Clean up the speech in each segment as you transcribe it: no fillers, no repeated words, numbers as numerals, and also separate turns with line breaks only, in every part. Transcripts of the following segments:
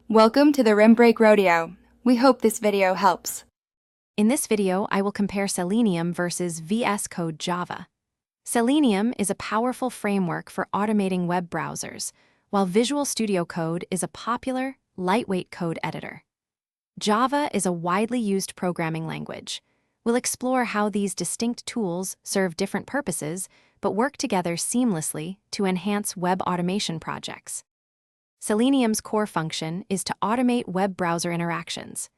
Welcome to the Rim Break Rodeo. We hope this video helps.
In this video, I will compare Selenium versus VS Code Java. Selenium is a powerful framework for automating web browsers, while Visual Studio Code is a popular, lightweight code editor. Java is a widely used programming language. We'll explore how these distinct tools serve different purposes, but work together seamlessly to enhance web automation projects. Selenium's core function is to automate web browser interactions.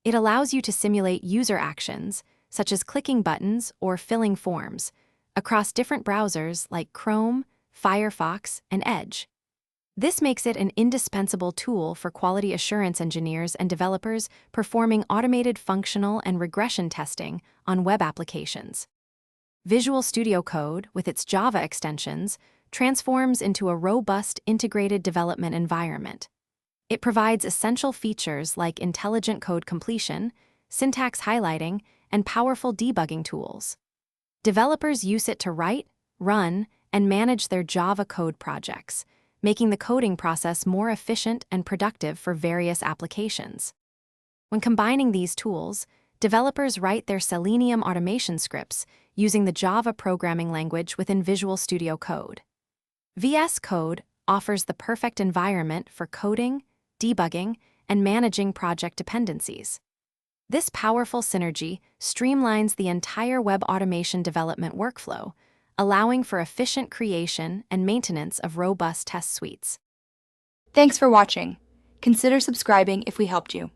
It allows you to simulate user actions, such as clicking buttons or filling forms, across different browsers like Chrome, Firefox, and Edge. This makes it an indispensable tool for quality assurance engineers and developers performing automated functional and regression testing on web applications. Visual Studio Code, with its Java extensions, transforms into a robust integrated development environment. It provides essential features like intelligent code completion, syntax highlighting, and powerful debugging tools. Developers use it to write, run, and manage their Java code projects, making the coding process more efficient and productive for various applications. When combining these tools, developers write their Selenium automation scripts using the Java programming language within Visual Studio Code. VS Code offers the perfect environment for coding, debugging, and managing project dependencies. This powerful synergy streamlines the entire web automation development workflow, allowing for efficient creation and maintenance of robust test suites.
Thanks for watching. Consider subscribing if we helped you.